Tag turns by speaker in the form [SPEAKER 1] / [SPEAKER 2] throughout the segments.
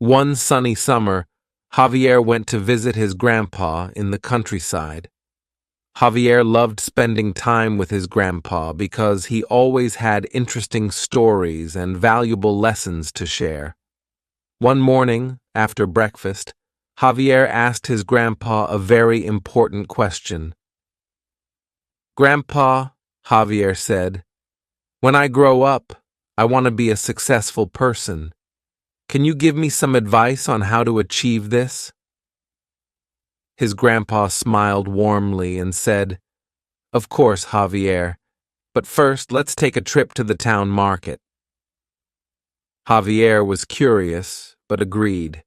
[SPEAKER 1] One sunny summer, Javier went to visit his grandpa in the countryside. Javier loved spending time with his grandpa because he always had interesting stories and valuable lessons to share. One morning, after breakfast, Javier asked his grandpa a very important question. "Grandpa," Javier said, "when I grow up, I want to be a successful person. Can you give me some advice on how to achieve this?" His grandpa smiled warmly and said, "Of course, Javier, but first let's take a trip to the town market." Javier was curious, but agreed.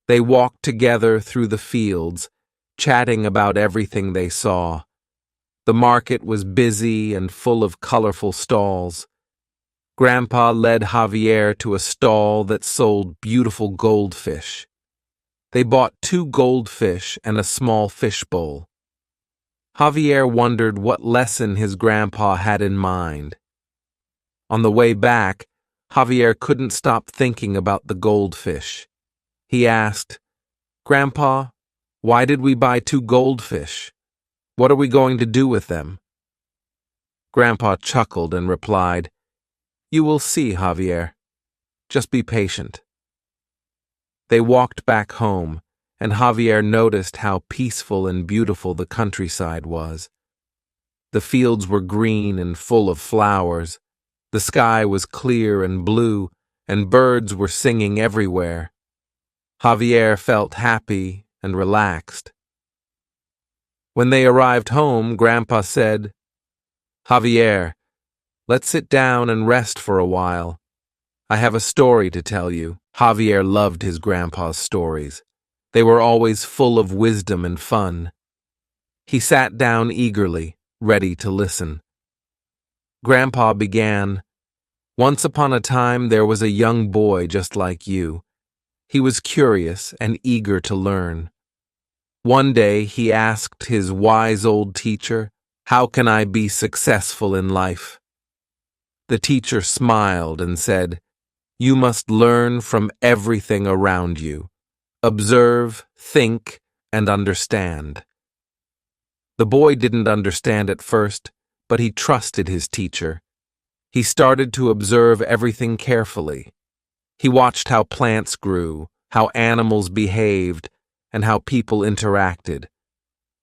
[SPEAKER 1] They walked together through the fields, chatting about everything they saw. The market was busy and full of colorful stalls. Grandpa led Javier to a stall that sold beautiful goldfish. They bought 2 goldfish and a small fishbowl. Javier wondered what lesson his grandpa had in mind. On the way back, Javier couldn't stop thinking about the goldfish. He asked, "Grandpa, why did we buy 2 goldfish? What are we going to do with them?" Grandpa chuckled and replied, "You will see, Javier. Just be patient." They walked back home, and Javier noticed how peaceful and beautiful the countryside was. The fields were green and full of flowers. The sky was clear and blue, and birds were singing everywhere. Javier felt happy and relaxed. When they arrived home, Grandpa said, "Javier, let's sit down and rest for a while. I have a story to tell you." Javier loved his grandpa's stories. They were always full of wisdom and fun. He sat down eagerly, ready to listen. Grandpa began, "Once upon a time there was a young boy just like you. He was curious and eager to learn. One day he asked his wise old teacher, 'How can I be successful in life?' The teacher smiled and said, 'You must learn from everything around you. Observe, think, and understand.' The boy didn't understand at first, but he trusted his teacher. He started to observe everything carefully. He watched how plants grew, how animals behaved, and how people interacted.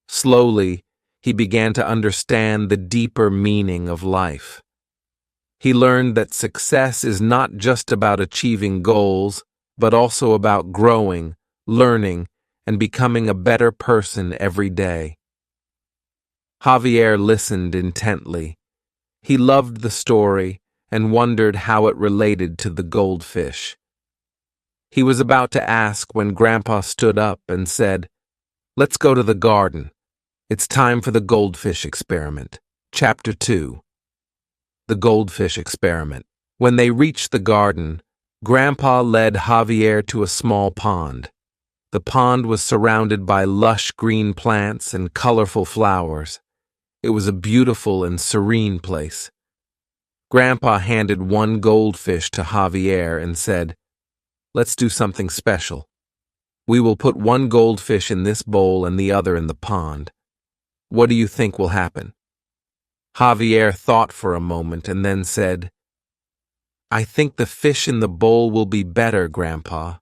[SPEAKER 1] Slowly, he began to understand the deeper meaning of life. He learned that success is not just about achieving goals, but also about growing, learning, and becoming a better person every day." Javier listened intently. He loved the story and wondered how it related to the goldfish. He was about to ask when Grandpa stood up and said, "Let's go to the garden. It's time for the goldfish experiment." Chapter 2. The Goldfish Experiment. When they reached the garden, Grandpa led Javier to a small pond. The pond was surrounded by lush green plants and colorful flowers. It was a beautiful and serene place. Grandpa handed 1 goldfish to Javier and said, "Let's do something special. We will put 1 goldfish in this bowl and the other in the pond. What do you think will happen?" Javier thought for a moment and then said, "I think the fish in the bowl will be better, Grandpa.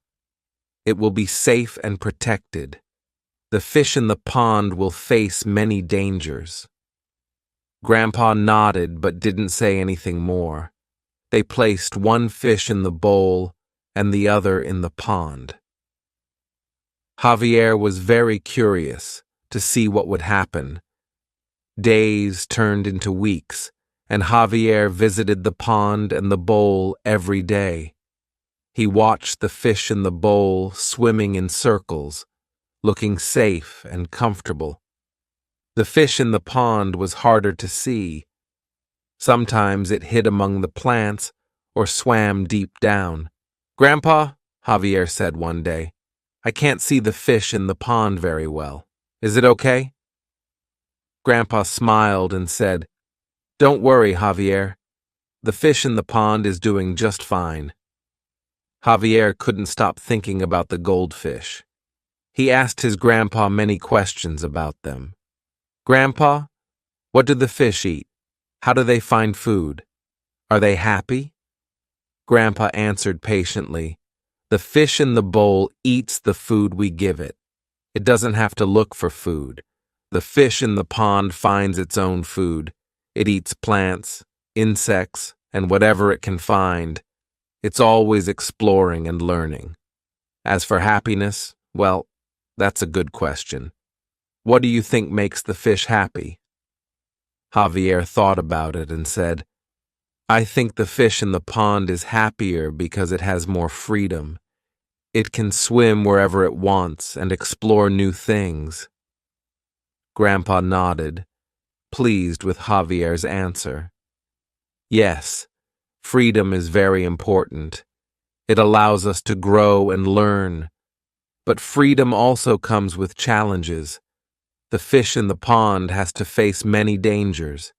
[SPEAKER 1] It will be safe and protected. The fish in the pond will face many dangers." Grandpa nodded but didn't say anything more. They placed 1 fish in the bowl and the other in the pond. Javier was very curious to see what would happen. Days turned into weeks, and Javier visited the pond and the bowl every day. He watched the fish in the bowl swimming in circles, looking safe and comfortable. The fish in the pond was harder to see. Sometimes it hid among the plants or swam deep down. "Grandpa," Javier said one day, "I can't see the fish in the pond very well. Is it okay?" Grandpa smiled and said, "Don't worry, Javier. The fish in the pond is doing just fine." Javier couldn't stop thinking about the goldfish. He asked his grandpa many questions about them. Grandpa, what do the fish eat? How do they find food? Are they happy? Grandpa answered patiently, the fish in the bowl eats the food we give it. It doesn't have to look for food. The fish in the pond finds its own food. It eats plants, insects, and whatever it can find. It's always exploring and learning. As for happiness, well, that's a good question. What do you think makes the fish happy? Javier thought about it and said, I think the fish in the pond is happier because it has more freedom. It can swim wherever it wants and explore new things. Grandpa nodded, pleased with Javier's answer. Yes, freedom is very important. It allows us to grow and learn. But freedom also comes with challenges. The fish in the pond has to face many dangers.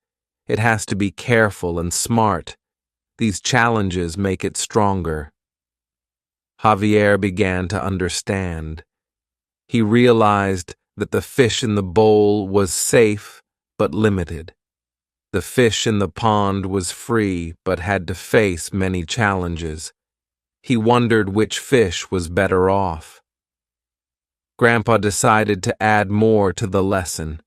[SPEAKER 1] It has to be careful and smart. These challenges make it stronger. Javier began to understand. He realized that the fish in the bowl was safe but limited. The fish in the pond was free but had to face many challenges. He wondered which fish was better off. Grandpa decided to add more to the lesson.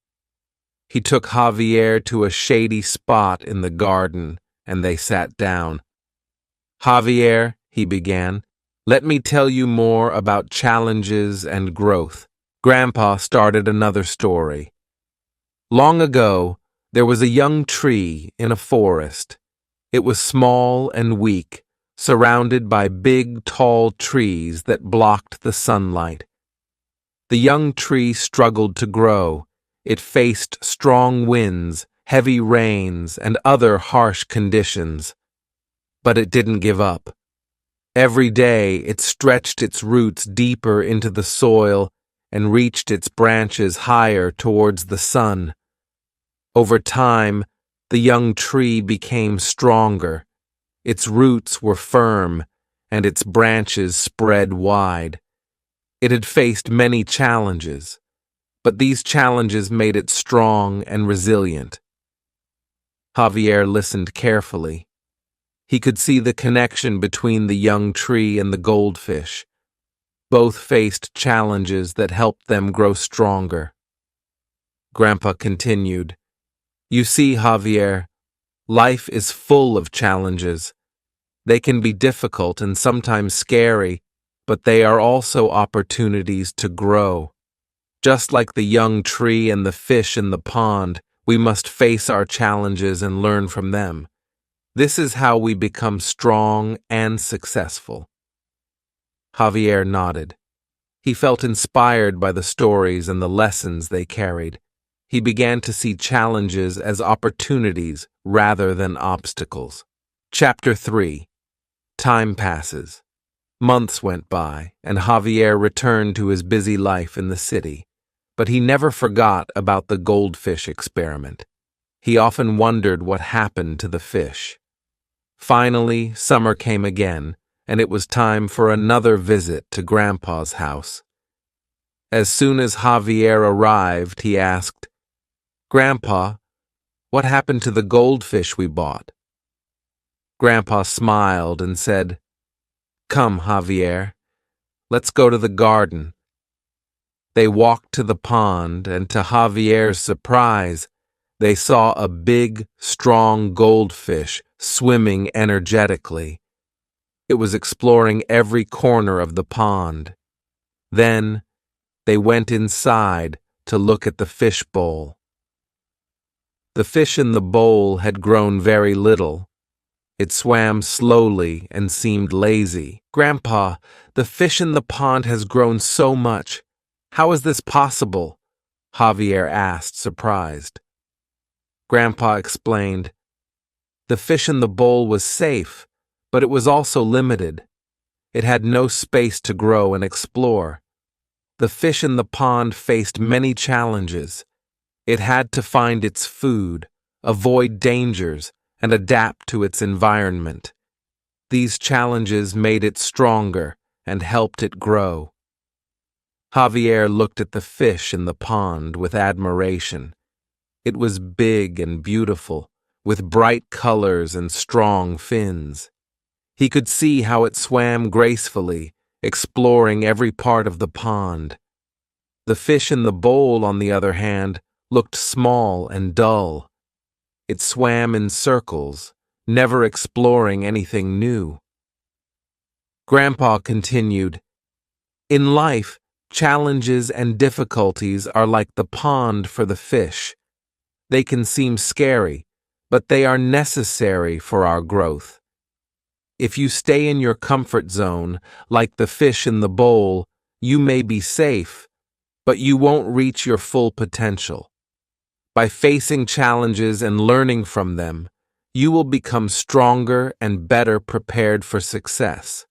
[SPEAKER 1] He took Javier to a shady spot in the garden, and they sat down. Javier, he began, let me tell you more about challenges and growth. Grandpa started another story. Long ago, there was a young tree in a forest. It was small and weak, surrounded by big, tall trees that blocked the sunlight. The young tree struggled to grow. It faced strong winds, heavy rains, and other harsh conditions. But it didn't give up. Every day, it stretched its roots deeper into the soil and reached its branches higher towards the sun. Over time, the young tree became stronger. Its roots were firm, and its branches spread wide. It had faced many challenges, but these challenges made it strong and resilient. Javier listened carefully. He could see the connection between the young tree and the goldfish. Both faced challenges that helped them grow stronger. Grandpa continued, You see, Javier, life is full of challenges. They can be difficult and sometimes scary, but they are also opportunities to grow. Just like the young tree and the fish in the pond, we must face our challenges and learn from them. This is how we become strong and successful. Javier nodded. He felt inspired by the stories and the lessons they carried. He began to see challenges as opportunities rather than obstacles. Chapter 3. Time passes. Months went by, and Javier returned to his busy life in the city. But he never forgot about the goldfish experiment. He often wondered what happened to the fish. Finally, summer came again, and it was time for another visit to Grandpa's house. As soon as Javier arrived, he asked, Grandpa, what happened to the goldfish we bought? Grandpa smiled and said, Come, Javier, let's go to the garden. They walked to the pond, and to Javier's surprise, they saw a big, strong goldfish swimming energetically. It was exploring every corner of the pond. Then, they went inside to look at the fish bowl. The fish in the bowl had grown very little. It swam slowly and seemed lazy. Grandpa, the fish in the pond has grown so much. How is this possible? Javier asked, surprised. Grandpa explained, The fish in the bowl was safe, but it was also limited. It had no space to grow and explore. The fish in the pond faced many challenges. It had to find its food, avoid dangers, and adapt to its environment. These challenges made it stronger and helped it grow. Javier looked at the fish in the pond with admiration. It was big and beautiful, with bright colors and strong fins. He could see how it swam gracefully, exploring every part of the pond. The fish in the bowl, on the other hand, looked small and dull. It swam in circles, never exploring anything new. Grandpa continued, "In life, challenges and difficulties are like the pond for the fish. They can seem scary, but they are necessary for our growth. If you stay in your comfort zone, like the fish in the bowl, you may be safe, but you won't reach your full potential. By facing challenges and learning from them, you will become stronger and better prepared for success."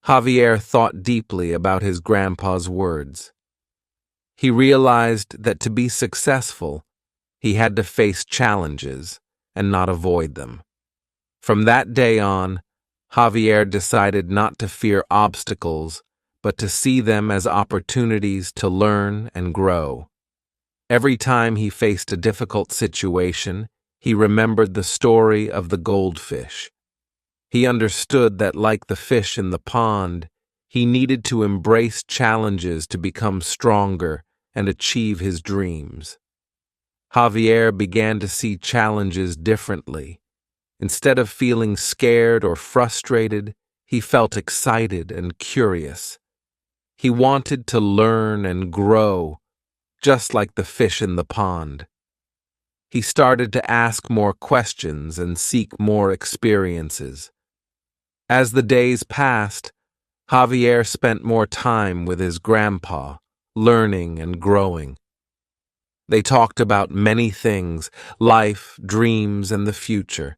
[SPEAKER 1] Javier thought deeply about his grandpa's words. He realized that to be successful, he had to face challenges and not avoid them. From that day on, Javier decided not to fear obstacles, but to see them as opportunities to learn and grow. Every time he faced a difficult situation, he remembered the story of the goldfish. He understood that, like the fish in the pond, he needed to embrace challenges to become stronger and achieve his dreams. Javier began to see challenges differently. Instead of feeling scared or frustrated, he felt excited and curious. He wanted to learn and grow, just like the fish in the pond. He started to ask more questions and seek more experiences. As the days passed, Javier spent more time with his grandpa, learning and growing. They talked about many things: life, dreams, and the future.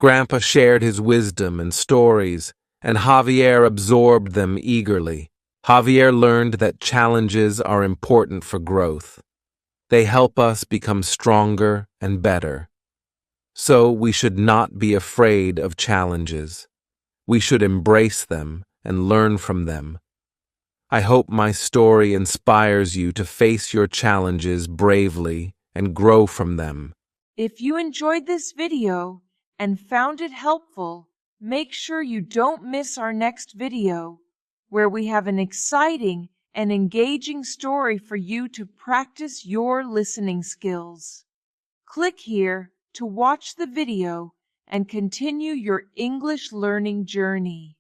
[SPEAKER 1] Grandpa shared his wisdom and stories, and Javier absorbed them eagerly. Javier learned that challenges are important for growth. They help us become stronger and better. So we should not be afraid of challenges. We should embrace them and learn from them. I hope my story inspires you to face your challenges bravely and grow from them.
[SPEAKER 2] If you enjoyed this video and found it helpful, make sure you don't miss our next video, where we have an exciting and engaging story for you to practice your listening skills. Click here to watch the video and continue your English learning journey.